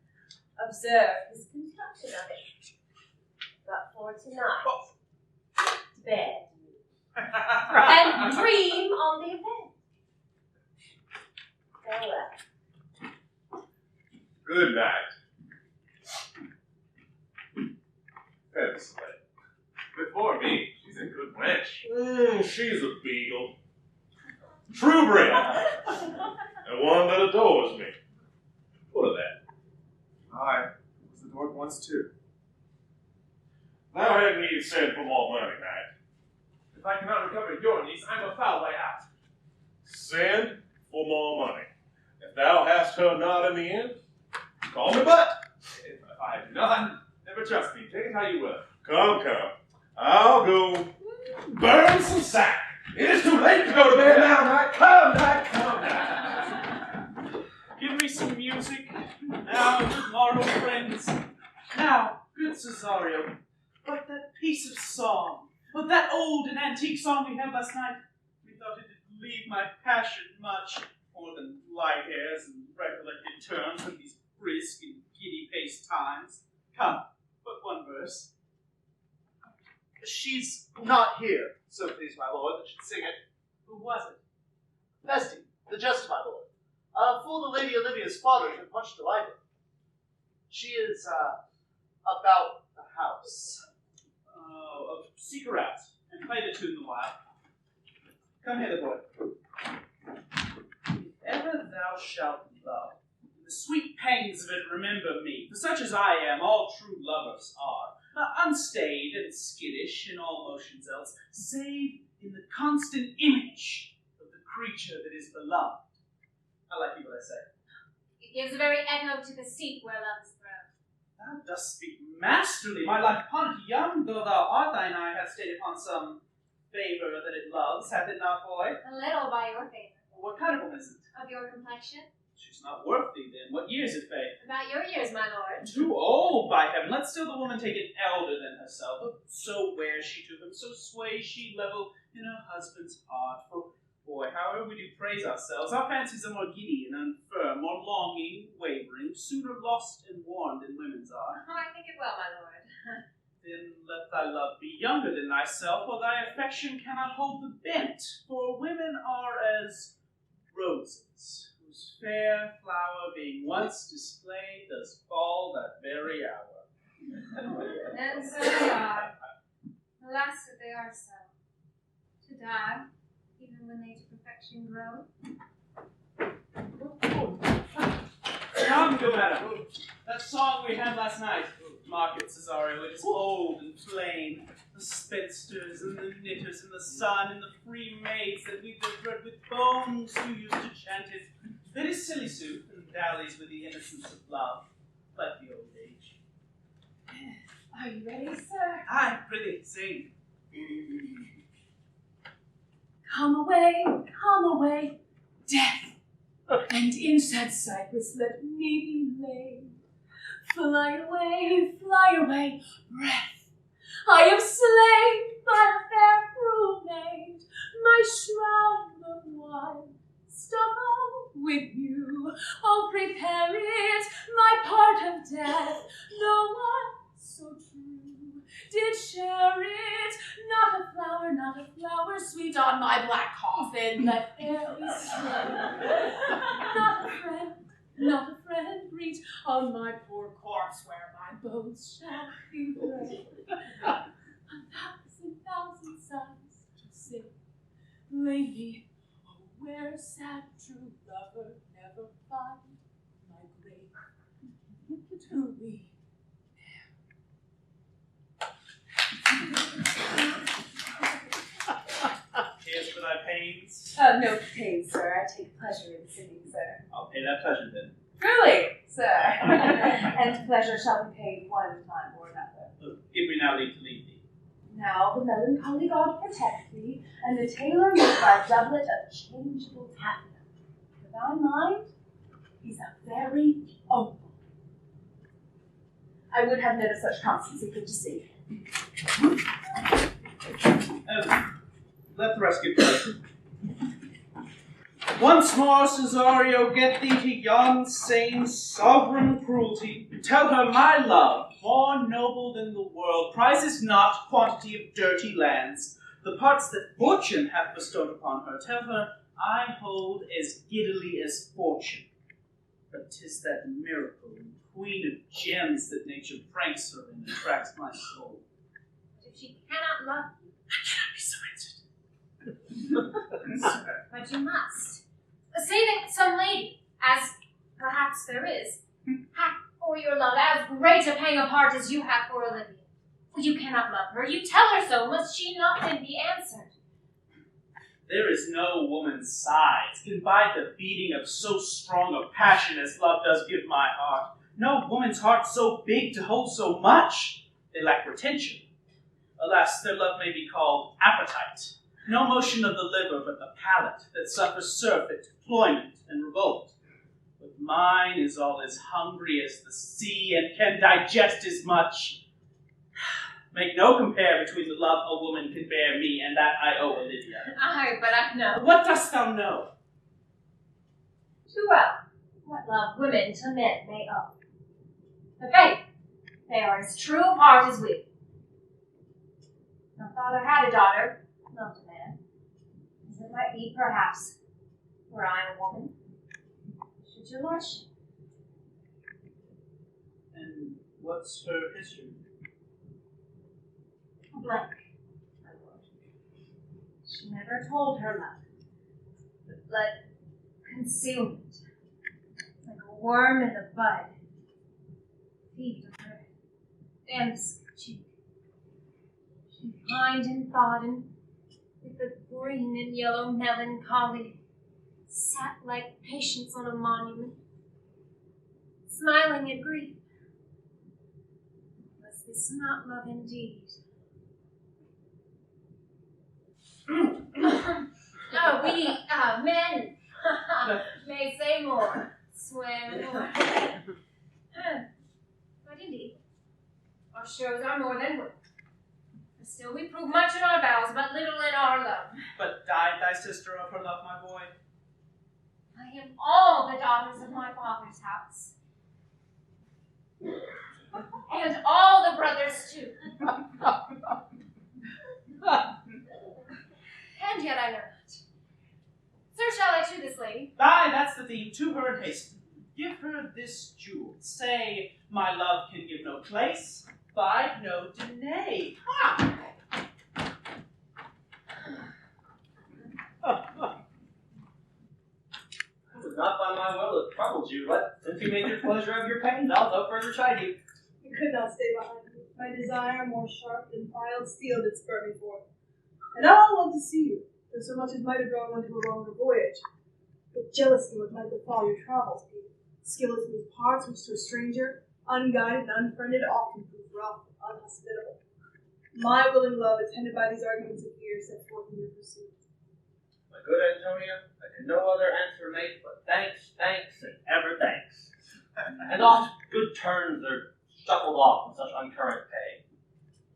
Observe his construction of it. But for tonight, to bed. And dream on the event. Farewell. Good night. Pepsley. Before me, she's a good wench. She's a beagle. True bred. And one that adores me. What of that? I was adored once too. Thou had need send for more money, knight. If I cannot recover your niece, I'm a foul way out. Send for more money. If thou hast her not in the end, call me butt. If I do not, never trust me. Take it how you will. Come. I'll go burn some sack. It is too late to go to bed now, Knight. Come, Knight, come now. Give me some music. Now, good morrow, friends. Now, good Cesario, but that piece of song, but that old and antique song we had last night, methought it did leave my passion much more than light airs and recollected terms of these brisk and giddy-paced times. Come, but one verse. She's not here, so please, my lord, that should sing it. Who was it? Vesti, the jester, my lord. For the Lady Olivia's father took much delight in. She is, about the house. Oh, seek her out, and play the tune the while. Come hither, boy. If ever thou shalt love, the sweet pangs of it remember me, for such as I am, all true lovers are, unstaid and skittish in all motions else, save in the constant image of the creature that is beloved. I like you what I say. It gives a very echo to the seat where love is thrown. Thou dost speak masterly, my life upon it, young though thou art, thine eye hath stayed upon some favor that it loves, hath it not, boy? A little by your favor. What kind of woman is it? Of your complexion? She's not worth thee, then. What years it, Faye? About your years, my lord. Too old, by heaven. Let still the woman take an elder than herself. But so wears she to him, so sways she level in her husband's heart. For, boy, however we do praise ourselves, our fancies are more giddy and unfirm, more longing, wavering, sooner lost and worn than women's are. Oh, I think it well, my lord. Then let thy love be younger than thyself, or thy affection cannot hold the bent. For women are as roses, whose fair flower being once displayed does fall that very hour. And so they are. Alas, that they are so. To die, even when they to perfection grow. Come, good madam. That song we had last night, mark it, Cesario, it is old and plain. The spinsters and the knitters and the sun and the free maids that weave their thread with bones who used to chant it. It is silly sooth and dallies with the innocence of love, like the old age. Are you ready, sir? Aye, prithee, sing. Come away, death, and in sad cypress let me be laid. Fly away, breath. I am slain by a fair cruel maid, my shroud of wine. Stop with you, I'll prepare it, my part of death. No one so true did share it. Not a flower, sweet on my black coffin, let there be slain. Not a friend, greet on my poor corpse where my bones shall be laid. 1,000 sighs to sing, lady, oh, where sad true lover never find my grave to be. Here's for thy pains. No pain, sir. I take pleasure in singing, sir. I'll pay that pleasure then. Truly, sir. And pleasure shall be paid one time or another. Give me now leave to leave thee. Now the melancholy god protect thee, and the tailor make thy doublet of changeable taffeta. For thy mind is a very opal. I would have noticed such constancy good to see. Let the rest give pleasure. Once more, Cesario, get thee to yon same sovereign cruelty. Tell her my love, more noble than the world, prizes not quantity of dirty lands. The parts that fortune hath bestowed upon her, tell her I hold as giddily as fortune. But 'tis that miracle and queen of gems that nature pranks her and attracts my soul. But if she cannot love you, I cannot be silenced. but you must. Say that some lady, as perhaps there is, hath for your love as great a pang of heart as you have for Olivia. You cannot love her. You tell her so. Must she not then be answered? There is no woman's sighs can bide the beating of so strong a passion as love does give my heart. No woman's heart so big to hold so much. They lack retention. Alas, their love may be called appetite. No motion of the liver, but the palate that suffers surfeit, cloyment, and revolt. But mine is all as hungry as the sea, and can digest as much. Make no compare between the love a woman can bear me and that I owe Olivia. Aye, but I know. What dost thou know? Too well, what love women to men may owe. The faith, they are as true of heart as we. My father had a daughter, not a man, as it might be, perhaps, were I a woman. Should your lordship? And what's her history? A blank, my lord. She never told her love, but let concealment, like a worm in the bud, feed on her damask cheek. She pined and thought, and with the green and yellow melancholy, sat like patience on a monument, smiling at grief. Was this not love indeed? Oh, we men may say more, swear more. But indeed, our shows are more than worth. Still we prove much in our vows, but little in our love. But died thy sister of her love, my boy? I am all the daughters of my father's house. And all the brothers too. And yet I know not. Sir, shall I to this lady? Aye, that's the theme. To her in haste. Give her this jewel. Say, my love can give no place, bide no denay. Ha! It was not by my will that troubled you, but since you made your pleasure of your pains, I'll no further chide you. I could not stay behind you. My desire, more sharp than filed steel, did spur me forth. And I love to see you, though so much as might have drawn one to a longer voyage. But jealousy what might befall your travels be. Skilless in these parts, which to a stranger, unguided and unfriended, often prove rough and unhospitable. My willing love, attended by these arguments of fear, set forth in your pursuit. My good Antonia, I can no other answer make but thanks, thanks, and ever thanks. And oft good turns are shuffled off with such uncurrent pay.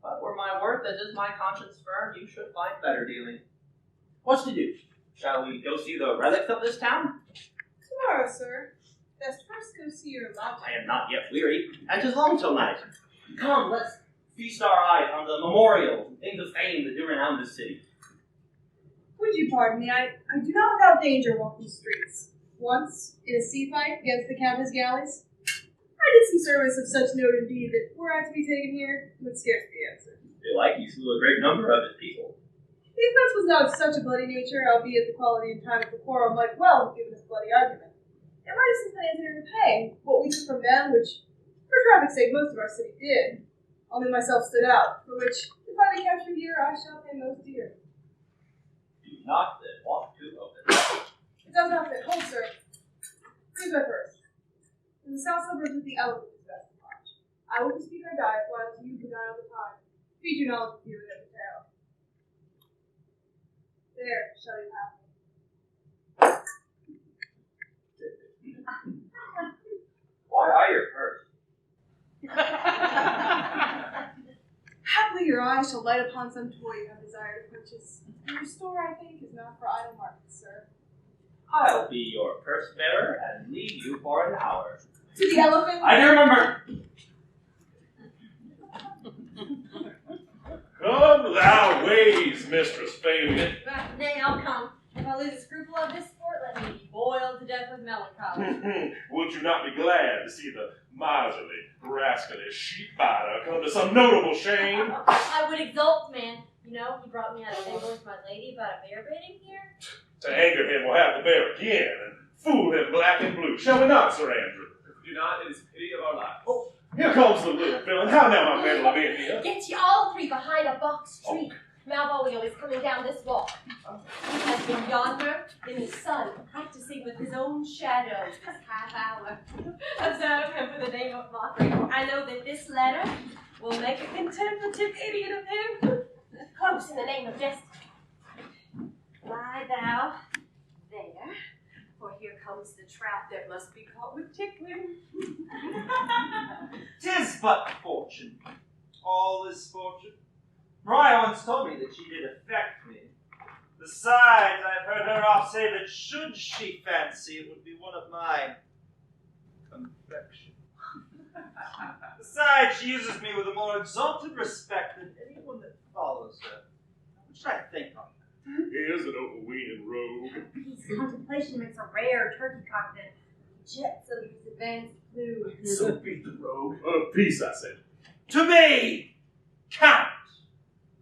But were my worth as is my conscience firm, you should find better dealing. What's to do? Shall we go see the relics of this town? Tomorrow, sir. Best first go see your lodging. I am not yet weary, and 'tis long till night. Come, let's feast our eyes on the memorials and things of fame that do renown this city. Would you pardon me? I do not without danger walk these streets. Once, in a sea fight against the Countess' galleys, I did some service of such note indeed that were I to be taken here, it would scarce be answered. Belike he slew a great number of his people. The offense was not of such a bloody nature, albeit the quality and time of the quarrel might well have given us bloody argument. It might have since been answered in repay, what we took from them, which, for traffic's sake, most of our city did. Only myself stood out, for which, if I be captured here, I shall pay most dear. Do not then walk to open. It does not fit. Hold, sir. Here's my purse. In the south suburbs of the elephant is best to watch. I will bespeak our diet, while you beguile the time. Feed your knowledge with you in every tale. There shall you have me. Why I your purse? Haply your eyes shall light upon some toy you have desire to purchase. And your store, I think, is not for idle markets, sir. I'll be your purse bearer and leave you for an hour. To the elephant? I do remember. Come thou ways, Mistress Fabian. Nay, I'll come. If I lose a scruple of this sport, let me be boiled to death with melancholy. Would you not be glad to see the miserly, rascally sheep-biter come to some notable shame? I would exult, man. You know, he brought me out of favor with my lady about a bear baiting here. To anger him, we'll have the bear again, and fool him black and blue. Shall we not, Sir Andrew? If we do not, it is pity of our lives. Oh, here comes the little villain. How now, my medal of India? Get ye all three behind a box tree. Malvolio is coming down this walk. He has been yonder in the sun, practicing with his own shadow this half hour. Observe him for the name of mockery. I know that this letter will make a contemplative idiot of him. Close in the name of destiny. Lie thou there, for here comes the trout that must be caught with tickling. 'Tis but fortune. All is fortune. Maria once told me that she did affect me. Besides, I've heard her oft say that should she fancy, it would be one of my confection. Besides, she uses me with a more exalted respect than anyone that follows her. What should I think on that? Here's an overweening rogue. His contemplation makes a rare turkey cock that jets of his advanced blue. So beat the rogue. Peace, I said. To me, Count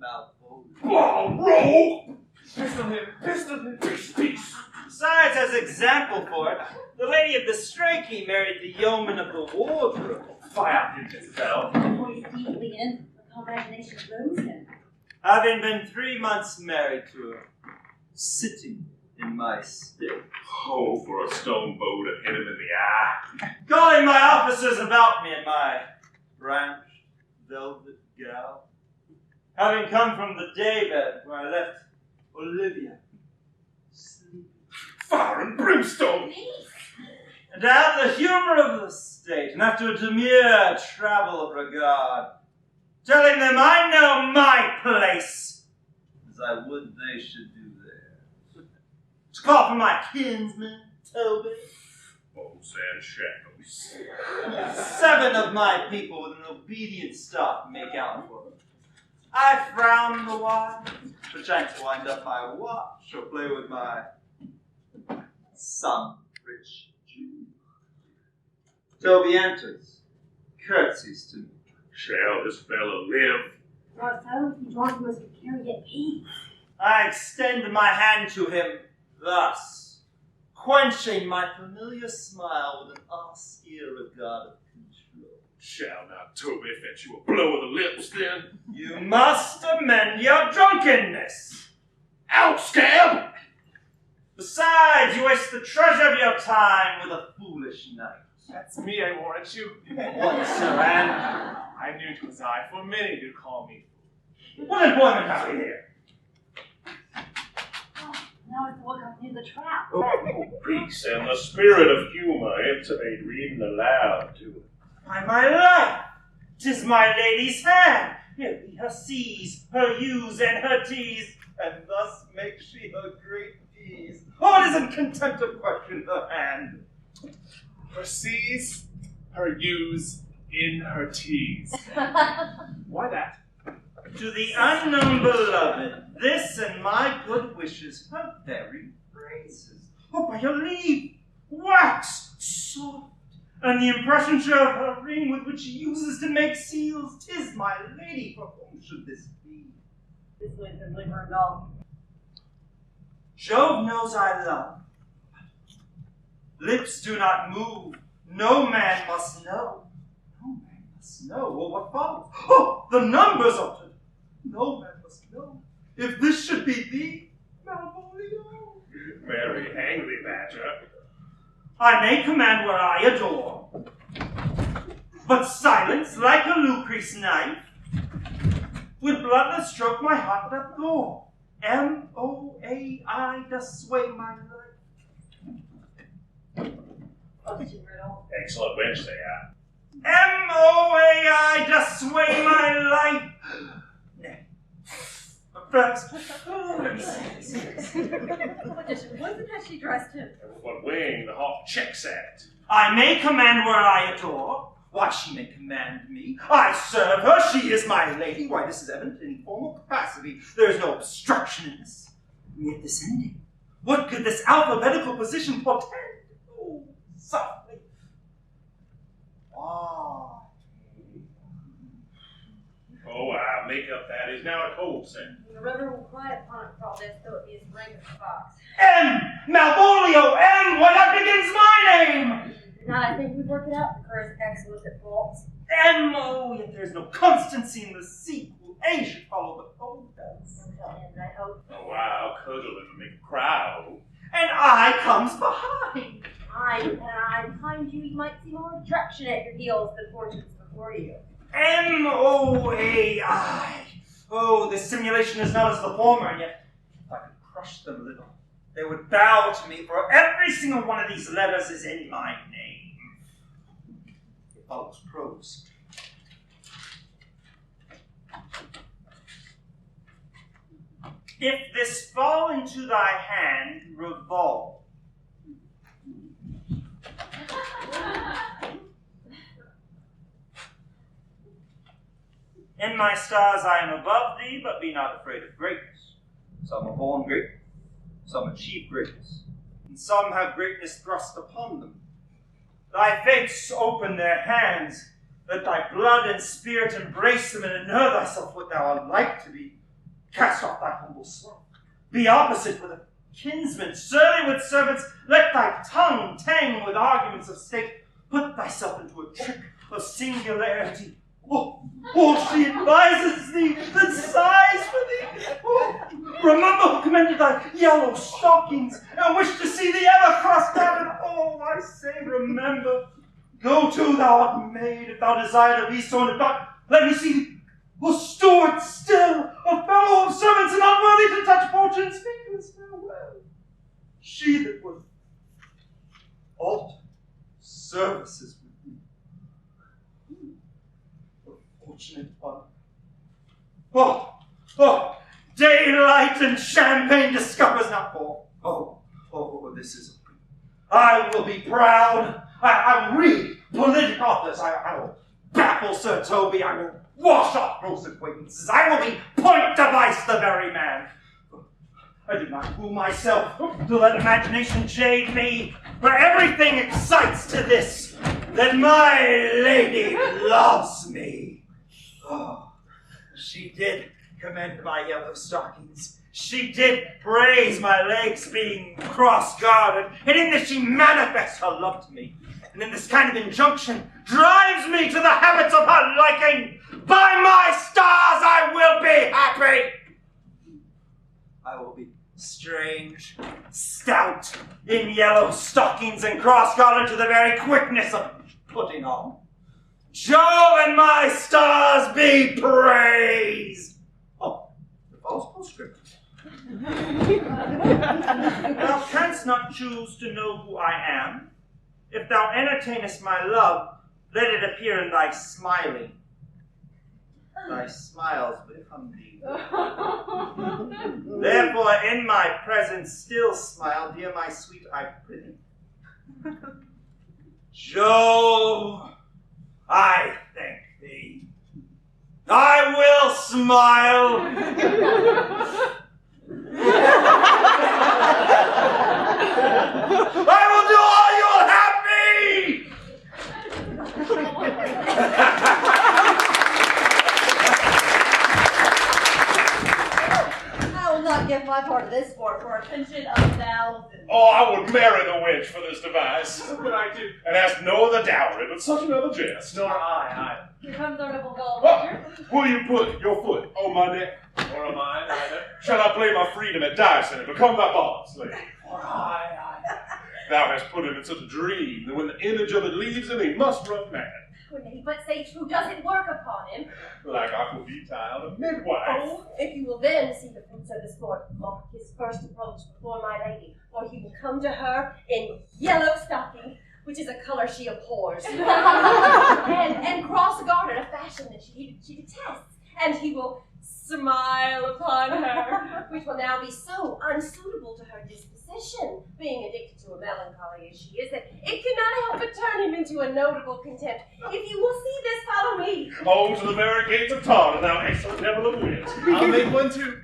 Malvolio. Oh, rogue! Pistol him, peace. Besides, as example for it, the lady of the Strachey married the yeoman of the wardrobe. Fire him, Jezebel. Voice deeply in, the imagination blows him. Having been 3 months married to her, sitting in my stead. Oh, for a stone bow to hit him in the eye. Calling my officers about me in my branched velvet gown. Having come from the daybed where I left Olivia sleeping. Fire and brimstone! And to have the humor of the state, and after a demure travel of regard, telling them I know my place, as I would they should do there. To call for my kinsman, Toby. Bows and shackles. 7 of my people with an obedient stock make out for them. I frown the while, perchance to wind up my watch or play with my some rich Jew. Toby enters, curtsies to me. Shall this fellow live? Not silence be drawn to us to carry at peace. I extend my hand to him thus, quenching my familiar smile with an austere regard of control. Shall not Toby fetch you a blow of the lips, then? You must amend your drunkenness. Out, scab! Besides, you waste the treasure of your time with a foolish knight. That's me, I warrant you. What, Sir Anne? I knew 'twas I, for many do call me. What employment have we here? Now it's look up near the trap. Oh, peace and the spirit of humor intimate reading aloud to it. By my life, 'tis my lady's hand. Here be her C's, her U's, and her T's, and thus makes she her great D's. Oh, it is in contempt of question her hand. Her C's, her U's, in her T's. Why that? To the unknown beloved, this and my good wishes, her very praises. Oh, by your leave, wax soft, and the impression show of her ring with which she uses to make seals. 'Tis my lady, for whom should this be? This one's a liver and all. Jove knows I love. Lips do not move. No man must know. No man must know. Well, what follows? Oh, the numbers uttered. No man must know. If this should be thee, Malvolio. Very angry badger. I may command where I adore, but silence like a Lucrece knife would bloodless stroke my heart that gore. M-O-A-I does sway my life. Excellent wench they are. M-O-A-I does sway my life. Nay, but first, Wasn't how she dressed him? And what wing the hawk checks at. I may command where I adore. Why, she may command me. I serve her. She is my lady. Why, this is evident in formal capacity. There is no obstruction in this. And yet this ending. What could this alphabetical position portend? Oh, softly. Ah. Oh, our makeup that is now a cold scent. The river will quiet upon it for all this, though it be as rank as a fox. M! Malvolio! M! Why, that begins my name! Now I think we've worked it out. The curse excellent at faults. M! Oh, yet there is no constancy in the sequel. A should follow, but O does. Don't tell him, I hope. A wild cuddling to make a crowd. And I comes behind. I behind you, you might see more attraction at your heels than fortunes before you. M-O-A-I. Oh, this simulation is not as the former, and yet if I could crush crush them a little. They would bow to me, for every single one of these letters is in my name. It follows prose. If this fall into thy hand, revolve. In my stars I am above thee, but be not afraid of greatness. Some are born great, some achieve greatness, and some have greatness thrust upon them. Thy fates open their hands, let thy blood and spirit embrace them, and inure thyself what thou art like to be. Cast off thy humble sloth. Be opposite with a kinsman, surly with servants. Let thy tongue tang with arguments of state. Put thyself into a trick of singularity. Oh, she advises thee, that sighs for thee. Oh, remember who commended thy yellow stockings, and wished to see thee ever cross-gartered. Oh, I say, remember. Go to, thou art made, if thou desire to be so, and if not, let me see thee. Oh, steward still, a fellow of servants, and unworthy to touch fortune's fingers. Farewell. She that was altered services with me. Fortunate one. Oh, daylight and champagne discovers not all. Oh, this is. I will be proud. I will read politic authors. I will baffle Sir Toby. I will wash off gross acquaintances. I will be point device the very man. I do not fool myself to let imagination jade me, for everything excites to this, that my lady loves me. Oh, she did commend my yellow stockings. She did praise my legs being cross-gartered, and in this she manifests her love to me. And in this kind of injunction drives me to the habits of her liking. By my stars, I will be happy. I will be strange, stout, in yellow stockings and cross-gartered to the very quickness of putting on. Jove and my stars be praised. Oh, the false postscript. Thou canst not choose to know who I am. If thou entertainest my love, let it appear in thy smiling. Thy smiles become thee. Therefore, in my presence, still smile, dear my sweet, I prithee. Jove, I thank thee. I will smile. I will do all you will have me. I will not give my part of this sport for a pension of thousands. Oh, I would marry the wench for this device. So would I do. And ask no other dowry but such another jest. Nor I. Here comes our noble gold Oh, will you put your foot on my neck? Or am I either? Shall I play my freedom at dice and become thy bond slave? Or I. Thou hast put him in such a dream that when the image of it leaves him, he must run mad. When he but say true, does it work upon him? Like Aquavita, a midwife. Oh, if you will then see the prince of the sport mark his first approach before my lady, for he will come to her in yellow stocking, which is a color she abhors, and cross-gartered, a fashion that she detests, and he will smile upon her, which will now be so unsuitable to her disposition, being addicted to a melancholy as she is, that it cannot help but turn him into a notable contempt. If you will see this, follow me. Oh, to the very gates of Tarn, thou excellent devil of wit. I'll make one too.